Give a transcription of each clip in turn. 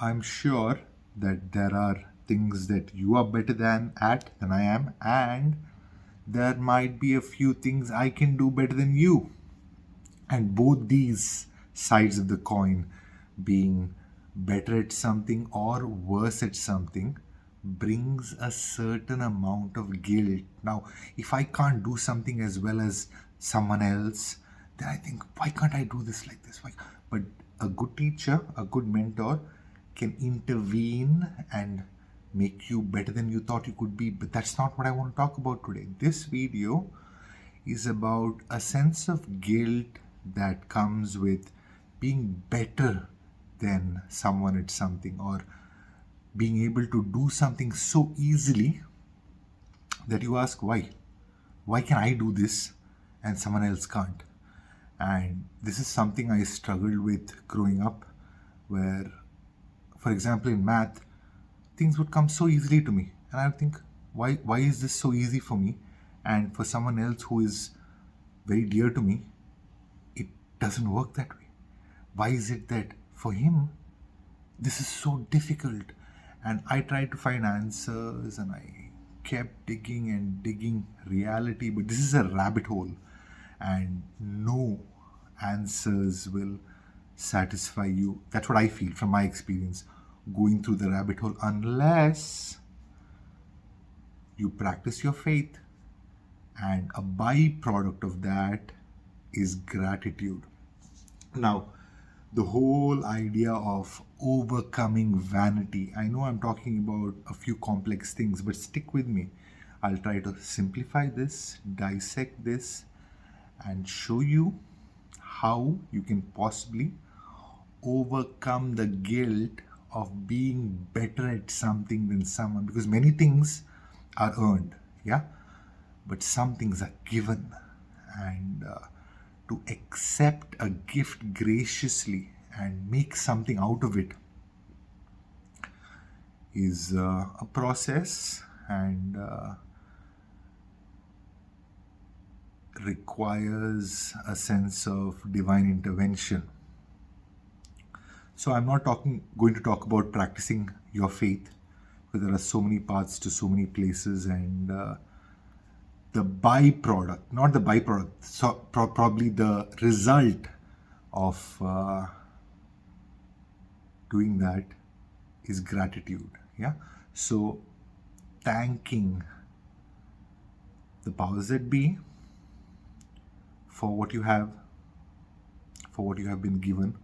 I'm sure that there are things that you are better than I am, and there might be a few things I can do better than you. And both these sides of the coin, being better at something or worse at something, brings a certain amount of guilt. Now, if I can't do something as well as someone else, then I think, why can't I do this like this? Why? But a good teacher, a good mentor can intervene and make you better than you thought you could be. But that's not what I want to talk about today. This video is about a sense of guilt that comes with being better than someone at something, or being able to do something so easily that you ask why. Why can I do this and someone else can't? And this is something I struggled with growing up, where, for example, in math, things would come so easily to me. And I would think, why is this so easy for me? And for someone else who is very dear to me, it doesn't work that way. Why is it that for him, this is so difficult? And I tried to find answers, and I kept digging and digging reality, but this is a rabbit hole, and no answers will satisfy you. That's what I feel from my experience going through the rabbit hole, unless you practice your faith, and a byproduct of that is gratitude. Now, the whole idea of overcoming vanity, I know I'm talking about a few complex things, but stick with me. I'll try to simplify this, dissect this, and show you how you can possibly overcome the guilt of being better at something than someone, because many things are earned, yeah, but some things are given. And to accept a gift graciously and make something out of it is a process, and requires a sense of divine intervention. So I'm not going to talk about practicing your faith, because there are so many paths to so many places, and the byproduct, not the byproduct, so probably the result of doing that is gratitude. Yeah. So thanking the powers that be for what you have, for what you have been given,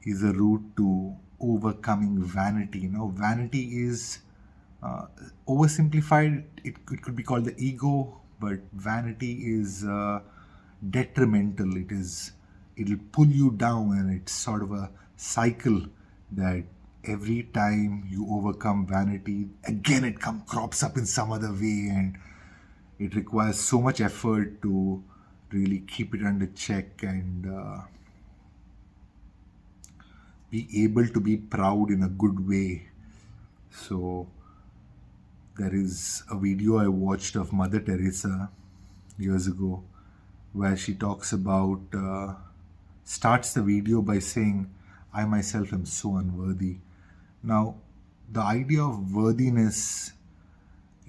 is a route to overcoming vanity. Vanity is oversimplified. It could be called the ego, but vanity is detrimental. It'll pull you down, and it's sort of a cycle that every time you overcome vanity, again it crops up in some other way, and it requires so much effort to really keep it under check, and be able to be proud in a good way. So there is a video I watched of Mother Teresa years ago, where she talks about, starts the video by saying, I myself am so unworthy. Now, the idea of worthiness,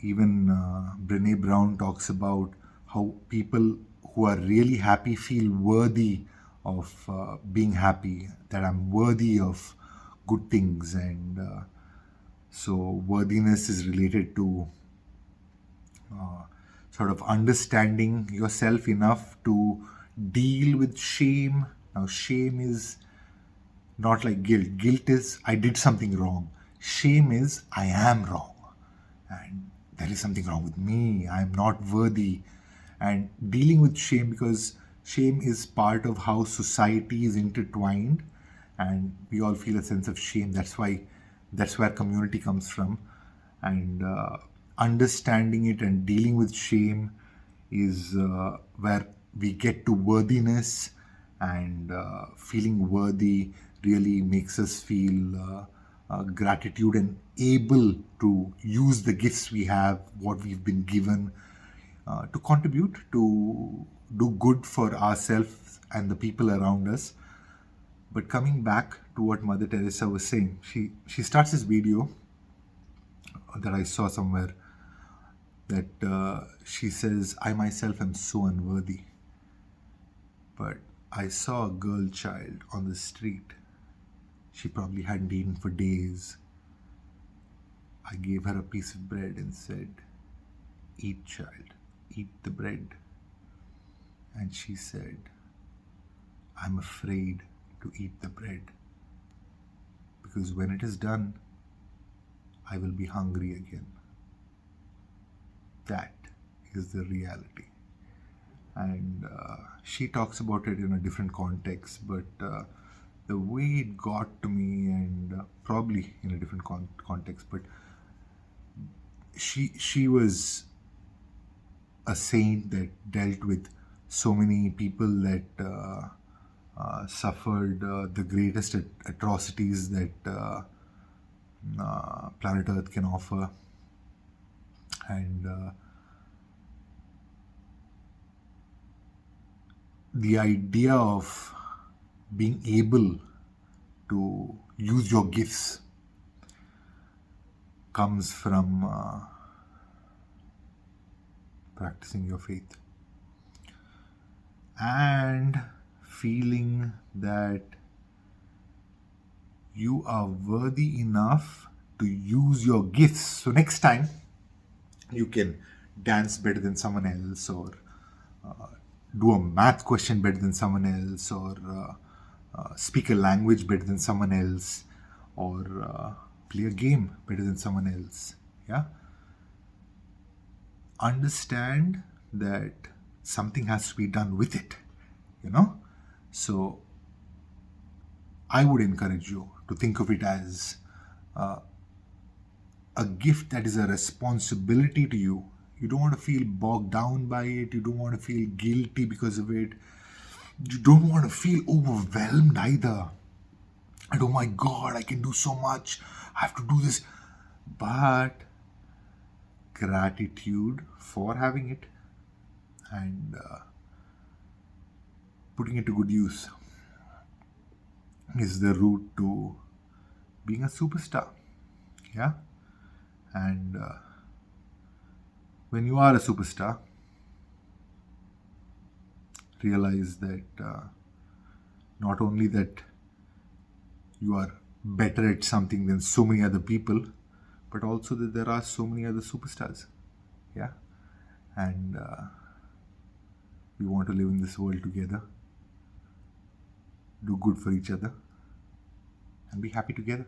even Brene Brown talks about how people who are really happy feel worthy of being happy, that I'm worthy of good things. And so worthiness is related to sort of understanding yourself enough to deal with shame. Now, shame is not like guilt. Guilt is, I did something wrong. Shame is, I am wrong. And there is something wrong with me. I'm not worthy. And dealing with shame, because shame is part of how society is intertwined, and we all feel a sense of shame. That's where community comes from. And understanding it and dealing with shame is where we get to worthiness, and feeling worthy really makes us feel gratitude and able to use the gifts we have, what we've been given, to contribute, to do good for ourselves and the people around us. But coming back to what Mother Teresa was saying, she starts this video that I saw somewhere, that she says, I myself am so unworthy, but I saw a girl child on the street. She probably hadn't eaten for days. I gave her a piece of bread and said, eat, child, eat the bread. And she said, I'm afraid to eat the bread, because when it is done, I will be hungry again. That is the reality. And she talks about it in a different context, but the way it got to me, and probably in a different context, but she was a saint that dealt with so many people that suffered the greatest atrocities that planet Earth can offer. And the idea of being able to use your gifts comes from practicing your faith and feeling that you are worthy enough to use your gifts. So next time you can dance better than someone else, or do a math question better than someone else, or speak a language better than someone else, or play a game better than someone else. Yeah. Understand that something has to be done with it, So I would encourage you to think of it as a gift that is a responsibility to you. You don't want to feel bogged down by it. You don't want to feel guilty because of it. You don't want to feel overwhelmed either. And oh my God, I can do so much. I have to do this. But gratitude for having it and putting it to good use is the route to being a superstar. Yeah. And when you are a superstar, realize that not only that you are better at something than so many other people, but also that there are so many other superstars. Yeah. And we want to live in this world together, do good for each other, and be happy together.